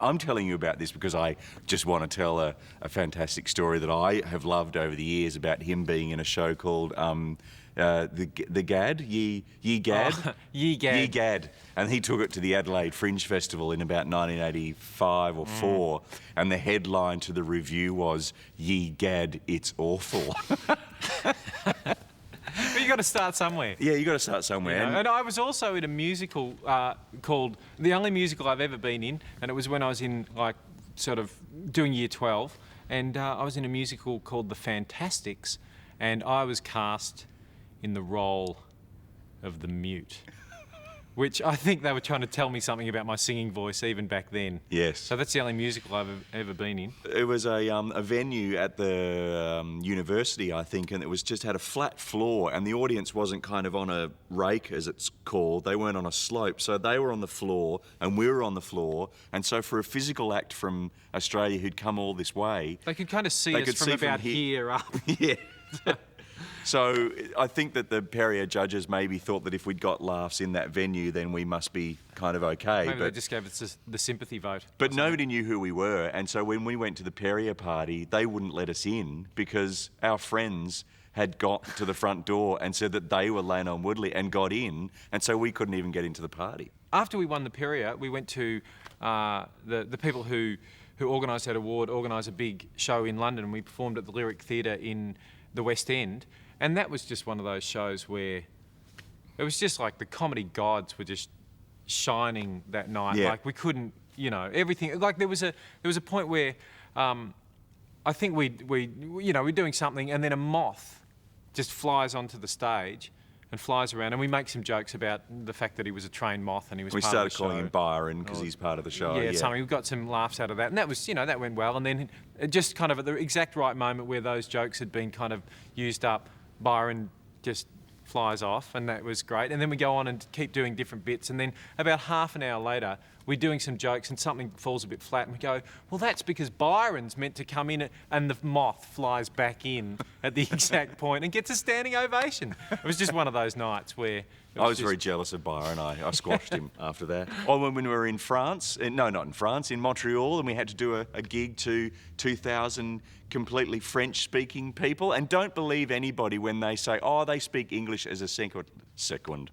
I'm telling you about this because I just want to tell a fantastic story that I have loved over the years about him being in a show called the Gad, Ye Gad? Oh, Ye Gad. Ye Gad. And he took it to the Adelaide Fringe Festival in about 1985 or 4, and the headline to the review was, Ye Gad, it's awful. But you got to start somewhere. Yeah, you got to start somewhere. And I was also in a musical called, the only musical I've ever been in, and it was when I was in, like, sort of doing year 12, and I was in a musical called The Fantastics, and I was cast in the role of the mute, which I think they were trying to tell me something about my singing voice even back then. Yes. So that's the only musical I've ever been in. It was a venue at the university, I think, and it was just had a flat floor, and the audience wasn't kind of on a rake, as it's called. They weren't on a slope, so they were on the floor, and we were on the floor. And so for a physical act from Australia who'd come all this way... They could kind of see us from about here up. Yeah. So I think that the Perrier judges maybe thought that if we'd got laughs in that venue, then we must be kind of okay. Maybe they just gave us the sympathy vote. But nobody knew who we were, and so when we went to the Perrier party, they wouldn't let us in because our friends had got to the front door and said that they were Lano Woodley and got in, and so we couldn't even get into the party. After we won the Perrier, we went to the people who organised that award, organised a big show in London, and we performed at the Lyric Theatre in the West End. And that was just one of those shows where it was just like the comedy gods were just shining that night. Yeah. Like we couldn't, you know, everything. Like there was a point where I think we're doing something, and then a moth just flies onto the stage and flies around, and we make some jokes about the fact that he was a trained moth and he was part of the show. We started calling him Byron because he's part of the show. Yeah, something. We got some laughs out of that, and that was, that went well. And then just kind of at the exact right moment where those jokes had been kind of used up, Byron just flies off, and that was great. And then we go on and keep doing different bits, and then about half an hour later, we're doing some jokes and something falls a bit flat, and we go, well, that's because Byron's meant to come in, and the moth flies back in at the exact point and gets a standing ovation. It was just one of those nights where... I was very jealous of Byron. I squashed him after that. Or when we were in France, no, not in France, in Montreal, and we had to do a gig to 2,000 completely French-speaking people. And don't believe anybody when they say, oh, they speak English as a sequin.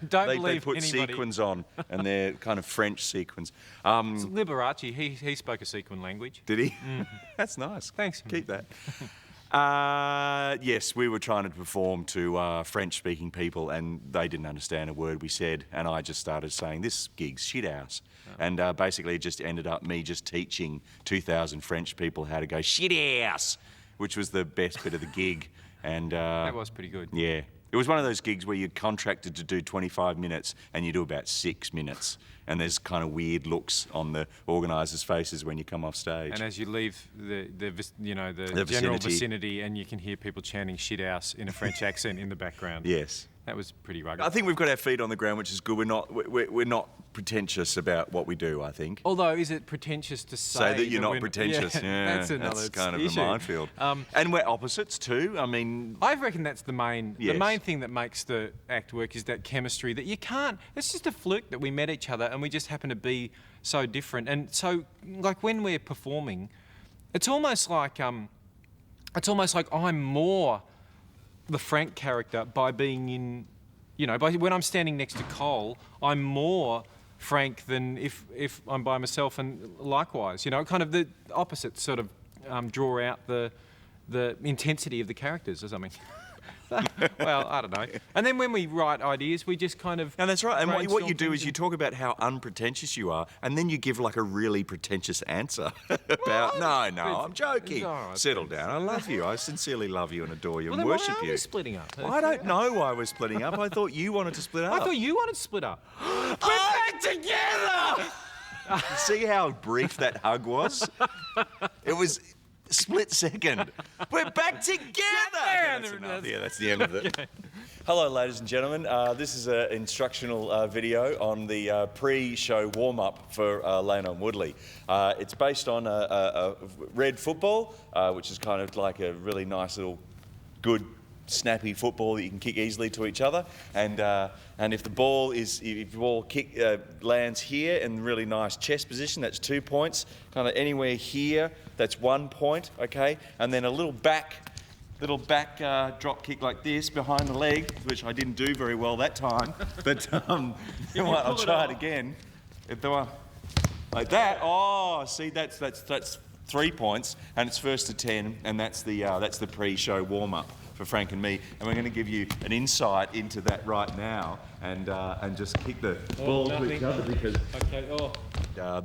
Don't they believe put anybody. sequins on, and they're kind of French sequins. Liberace, he spoke a sequin language. Did he? That's nice. Thanks. Keep that. Yes, we were trying to perform to French-speaking people, and they didn't understand a word we said, and I just started saying, this gig's shit house. Oh. And basically it just ended up me just teaching 2,000 French people how to go shit house, which was the best bit of the gig. And that was pretty good. Yeah. It was one of those gigs where you're contracted to do 25 minutes and you do about 6 minutes. And there's kind of weird looks on the organisers' faces when you come off stage. And as you leave the general vicinity, and you can hear people chanting shit house in a French accent in the background. Yes. That was pretty rugged. I think we've got our feet on the ground, which is good. We're not pretentious about what we do, I think. Although, is it pretentious to say that you're not pretentious? Yeah, that's another that's kind of issue. a minefield. And we're opposites too. I mean, I reckon that's the main Yes. thing that makes the act work, is that chemistry that you can't. It's just a fluke that we met each other and we just happen to be so different. And so, like when we're performing, it's almost like I'm more the Frank character by being in, when I'm standing next to Cole, I'm more Frank than if I'm by myself, and likewise, kind of the opposites sort of draw out the intensity of the characters or something. Well, I don't know. And then when we write ideas, we just kind of... And that's right. And what you do is you talk about how unpretentious you are, and then you give like a really pretentious answer about, no, I'm joking. Right, Settle down. I love you. I sincerely love you and adore you well, and then worship why are you. we splitting up? I don't know why we're splitting up. I thought you wanted to split up. I thought you wanted to split up. We're back together! See how brief that hug was? It was... split second. We're back together. Okay, that's enough. Yeah, that's the end of it. Okay. Hello, ladies and gentlemen. This is an instructional video on the pre-show warm-up for Lano Woodley. It's based on a red football, which is kind of like a really nice little good snappy football that you can kick easily to each other. And if the ball lands here in really nice chest position, that's 2 points. Kind of anywhere here, that's 1 point. Okay, and then a little back drop kick like this behind the leg, which I didn't do very well that time. But I'll try it again. If the one like that, see, that's 3 points, and it's first to 10, and that's the pre-show warm-up for Frank and me, and we're going to give you an insight into that right now, and just kick the ball to each other because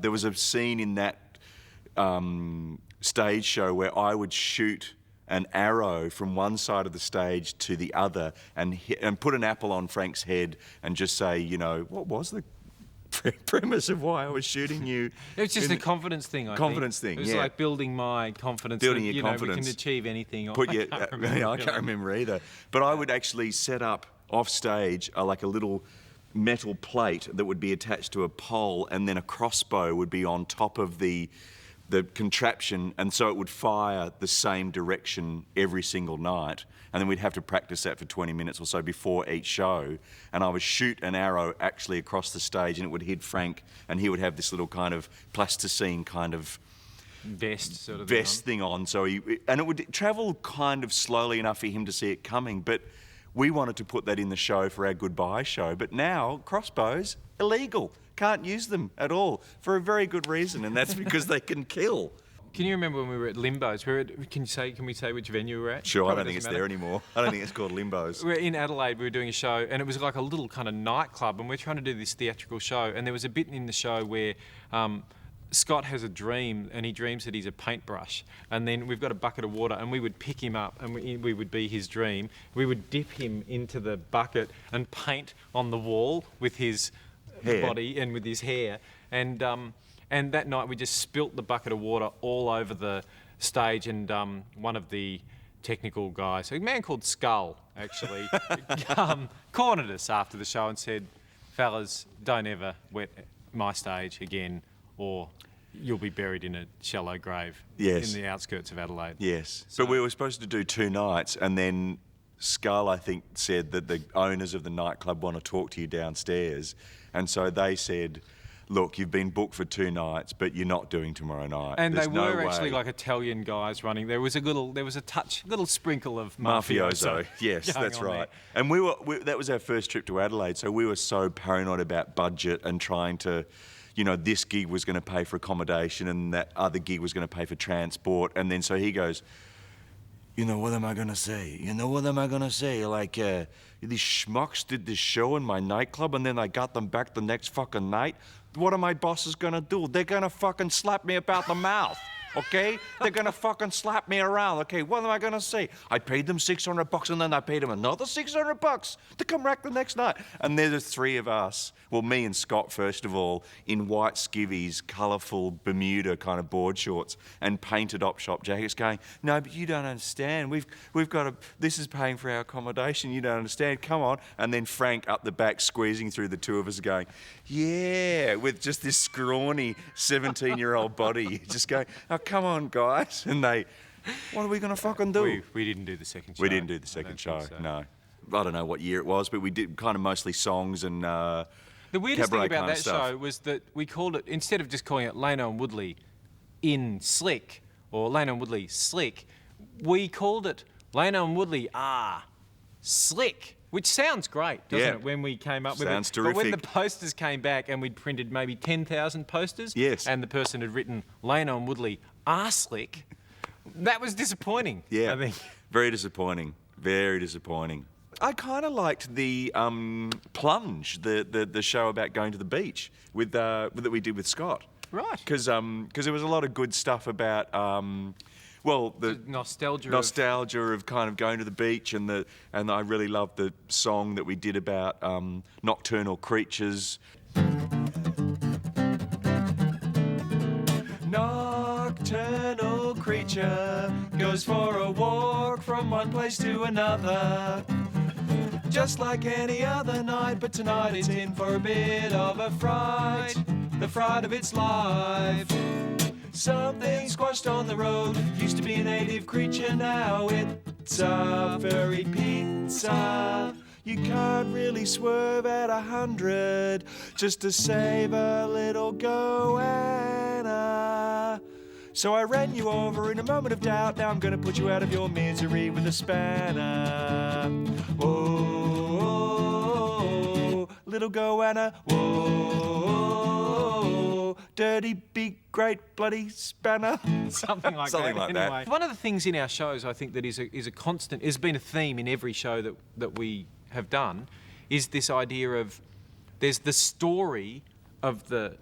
there was a scene in that stage show where I would shoot an arrow from one side of the stage to the other and put an apple on Frank's head and just say, what was the premise of why I was shooting you? It was just a confidence thing, I think. Thing, It was like building my confidence. Building your confidence. We can achieve anything. I can't remember either. But I would actually set up off stage like a little metal plate that would be attached to a pole, and then a crossbow would be on top of the contraption, and so it would fire the same direction every single night, and then we'd have to practice that for 20 minutes or so before each show, and I would shoot an arrow actually across the stage, and it would hit Frank, and he would have this little kind of plasticine kind of vest thing on, so and it would travel kind of slowly enough for him to see it coming, but we wanted to put that in the show for our goodbye show, but now crossbows, illegal. Can't use them at all for a very good reason, and that's because they can kill. Can you remember when we were at Limbo's? Can we say which venue we were at? Sure, I don't think it's there anymore. I don't think it's called Limbo's. We're in Adelaide, we were doing a show, and it was like a little kind of nightclub, and we're trying to do this theatrical show, and there was a bit in the show where Scott has a dream, and he dreams that he's a paintbrush, and then we've got a bucket of water, and we would pick him up, and we would be his dream. We would dip him into the bucket and paint on the wall with his body and with his hair, and that night we just spilt the bucket of water all over the stage, and one of the technical guys, a man called Skull actually, cornered us after the show and said, "Fellas, don't ever wet my stage again, or you'll be buried in a shallow grave." Yes. In the outskirts of Adelaide. Yes, but we were supposed to do 2 nights, and then Skull, I think, said that the owners of the nightclub want to talk to you downstairs. And so they said, look, you've been booked for 2 nights, but you're not doing tomorrow night. And There's they no were way. actually like Italian guys running. There was a little sprinkle of mafioso. Yes, that's right. And that was our first trip to Adelaide, so we were so paranoid about budget and trying to, this gig was going to pay for accommodation and that other gig was going to pay for transport. And then so he goes, what am I going to say? What am I going to say? Like, these schmucks did this show in my nightclub and then I got them back the next fucking night. What are my bosses going to do? They're going to fucking slap me about the mouth. Okay? They're going to fucking slap me around. Okay, what am I going to say? I paid them $600 and then I paid them another $600 to come back the next night. And there's the 3 of us, well, me and Scott, first of all, in white skivvies, colourful Bermuda kind of board shorts and painted op shop jackets going, no, but you don't understand. We've got to, this is paying for our accommodation. You don't understand. Come on. And then Frank up the back squeezing through the 2 of us going, yeah, with just this scrawny 17-year-old body, just going, oh, come on, guys. And what are we going to fucking do? We didn't do the second show. We didn't do the second show, no. I don't know what year it was, but we did kind of mostly songs and the weirdest thing about that show was that we called it, instead of just calling it Lano and Woodley in Slick, or Lano and Woodley Slick, we called it Lano and Woodley Slick. Which sounds great, doesn't it, when we came up with it? Sounds terrific. But when the posters came back and we'd printed maybe 10,000 posters, and the person had written Lano and Woodley Slick, that was disappointing, Yeah, I think. Very disappointing. Very disappointing. I kind of liked the Plunge, the show about going to the beach that we did with Scott. Right. Because there was a lot of good stuff about... the nostalgia of kind of going to the beach, and I really loved the song that we did about nocturnal creatures. Nocturnal creature goes for a walk from one place to another, just like any other night, but tonight it's in for a bit of a fright, the fright of its life. Something squashed on the road, used to be a native creature, now it pizza, furry pizza. You can't really swerve at 100 just to save a little goanna. So I ran you over in a moment of doubt. Now I'm gonna put you out of your misery with a spanner. Whoa, little goanna. Whoa, dirty, big, great, bloody spanner. Something like Something that. like that. Anyway, one of the things in our shows, I think, that is a constant, has been a theme in every show that we have done, is this idea of there's the story of the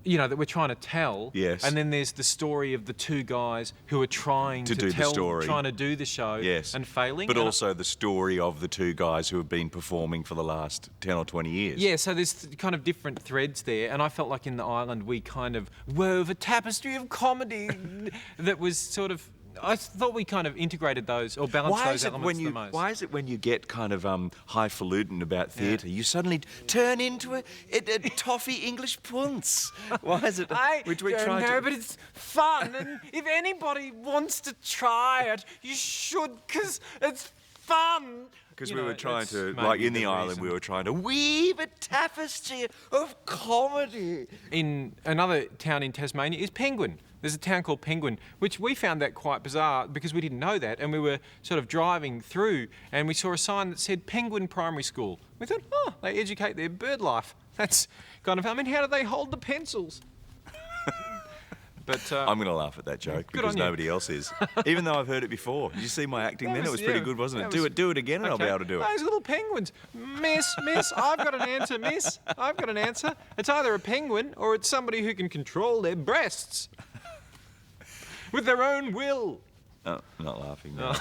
that we're trying to tell. Yes. And then there's the story of the two guys who are trying to do tell, the story. trying to do the show. Yes. And failing. But And also the story of the two guys who have been performing for the last 10 or 20 years. yeah, so there's kind of different threads there, and I felt like in the island we kind of wove a tapestry of comedy that was sort of. I thought we kind of integrated those or balanced those elements the most. Why is it when you get kind of highfalutin about theatre, you suddenly turn into a toffee English punce? Why is it? I don't know, but it's fun, and if anybody wants to try it, you should, because it's fun. Because You we know, were trying that's to, maybe like in the the island, reason. we were trying to weave a tapestry of comedy. In another town in Tasmania is Penguin. There's a town called Penguin, which we found that quite bizarre because we didn't know that, and we were sort of driving through and we saw a sign that said Penguin Primary School. We thought, oh, they educate their bird life. That's kind of, I mean, how do they hold the pencils? But I'm going to laugh at that joke because on you. nobody else is. Even though I've heard it before. Did you see my acting then? It was pretty yeah, good, wasn't it? that was- Do it again and I'll be able to do it. Those little penguins. Miss, I've got an answer, miss. I've got an answer. It's either a penguin or it's somebody who can control their breasts with their own will. Oh, I'm not laughing now.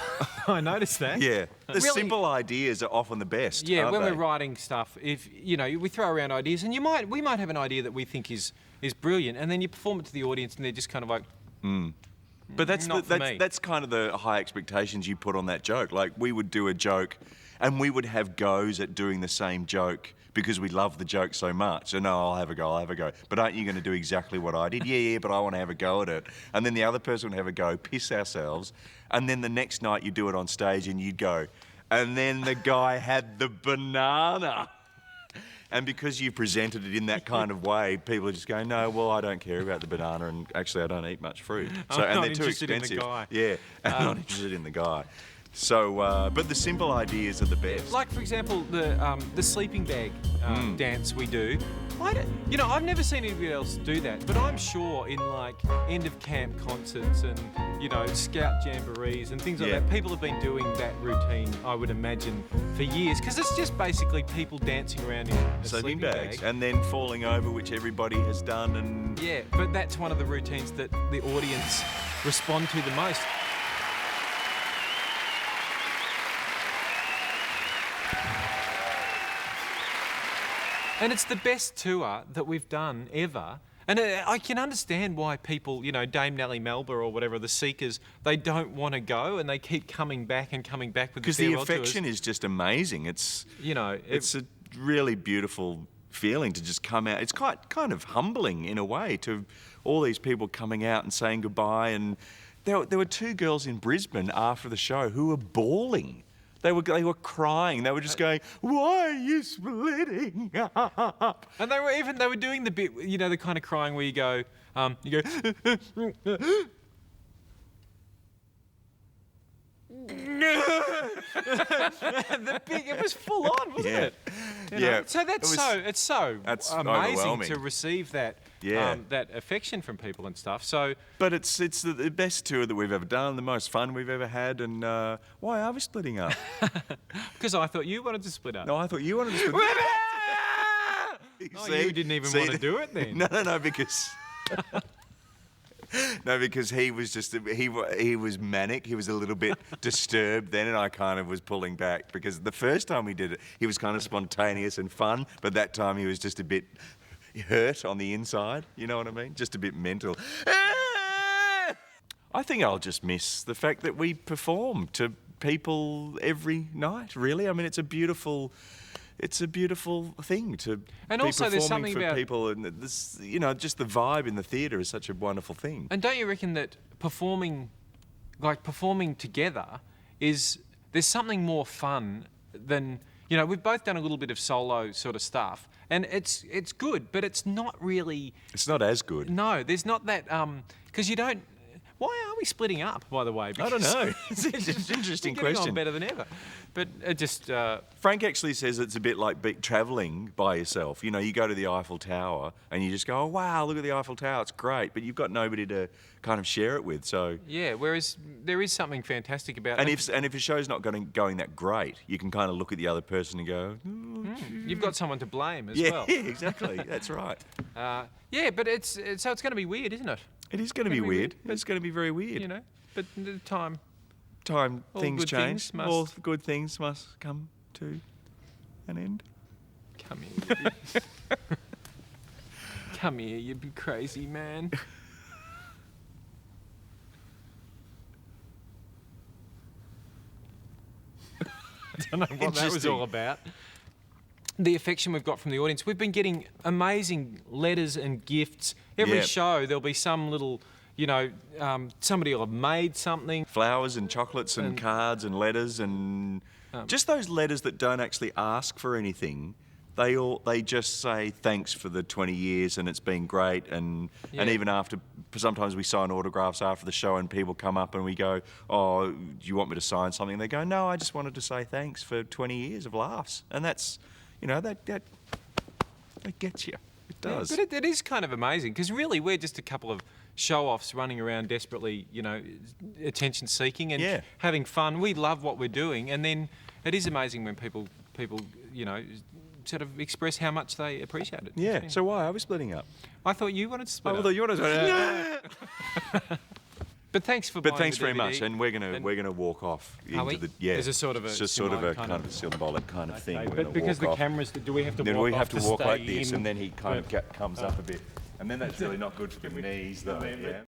I noticed that. Yeah. The Really? simple ideas are often the best. Yeah, aren't when they? we're writing stuff, if we throw around ideas, and we might have an idea that we think is brilliant, and then you perform it to the audience, and they're just kind of like, But Not for me. that's kind of the high expectations you put on that joke. Like, we would do a joke and we would have goes at doing the same joke because we love the joke so much. So, no, I'll have a go. But aren't you going to do exactly what I did? Yeah, but I want to have a go at it. And then the other person would have a go, piss ourselves. And then the next night you do it on stage and you'd go, and then the guy had the banana. And because you presented it in that kind of way, people are just going, no, well, I don't care about the banana, and actually I don't eat much fruit. So, I'm and not they're too interested in the expensive. guy. Yeah, I'm not interested in the guy. So, but the simple ideas are the best. like for example, the sleeping bag dance we do. I've never seen anybody else do that, but I'm sure in like end of camp concerts and scout jamborees and things like Yeah. that, people have been doing that routine, I would imagine, for years, because it's just basically people dancing around in a Sleeping sleeping bags bag. and then falling over, which everybody has done, and Yeah, but that's one of the routines that the audience respond to the most. And it's the best tour that we've done ever. And I can understand why people, Dame Nellie Melba or whatever, the Seekers, they don't want to go and they keep coming back and coming back with the because the farewell affection tours. is just amazing. It's It's a really beautiful feeling to just come out. It's quite kind of humbling in a way to all these people coming out and saying goodbye. And there were two girls in Brisbane after the show who were bawling. They were crying. They were just going, "Why are you splitting up?" And they were doing the bit, the kind of crying where you go, it was full on, wasn't Yeah. it? Yeah. So it's so That's amazing overwhelming. to receive that Yeah. that affection from people and stuff. So But it's the best tour that we've ever done, the most fun we've ever had. And why are we splitting up? because I thought you wanted to split up. No, I thought you wanted to split up. Oh, you didn't even want to do it then. No, because because he was just he was manic. He was a little bit disturbed then, and I kind of was pulling back because the first time we did it, he was kind of spontaneous and fun, but that time he was just a bit hurt on the inside. You know what I mean? Just a bit mental. I think I'll just miss the fact that we perform to people every night. Really, I mean, it's a beautiful thing to And be also there's performing something for about- people, and this, just the vibe in the theatre is such a wonderful thing. And don't you reckon that performing like performing together is there's something more fun than, you know, we've both done a little bit of solo sort of stuff, and it's good, but it's not really. It's not as good. No, there's not that because you don't. Why are we splitting up, by the way? I don't know. It's an interesting we're getting question. on better than ever, but it just. Frank actually says it's a bit like travelling by yourself. You know, you go to the Eiffel Tower and you just go, oh, wow, look at the Eiffel Tower, it's great. But you've got nobody to kind of share it with, so... Yeah, whereas there is something fantastic about it. And if a show's not going that great, you can kind of look at the other person and go... Oh, you've got someone to blame as well. Yeah, exactly. That's right. Yeah, but it's going to be weird, isn't it? It is going to be weird. It's going to be very weird. You know, but the time... Things change. All good things must come to an end. Come here, come here, you big crazy man. I don't know what that was all about. The affection we've got from the audience. We've been getting amazing letters and gifts. Every show there'll be some little... You know, somebody will have made something. Flowers and chocolates and cards and letters and just those letters that don't actually ask for anything. They just say thanks for the 20 years and it's been great. And even after, sometimes we sign autographs after the show and people come up and we go, oh, do you want me to sign something? And they go, no, I just wanted to say thanks for 20 years of laughs. And that's, you know, that gets you. It does. Yeah, but it is kind of amazing because really we're just a couple of show-offs running around desperately, you know, attention-seeking and having fun. We love what we're doing, and then it is amazing when people, you know, sort of express how much they appreciate it. Yeah. So why are we splitting up? I thought you wanted to split up. I thought you wanted to split up. But thanks for. But thanks very much, and we're gonna walk off into the As a sort of a. It's just sort of a kind of symbolic kind of thing. But because the cameras, do we have to? Then we have to walk like this, and then he kind of comes up a bit. And then that's really not good for the knees, though. Yeah.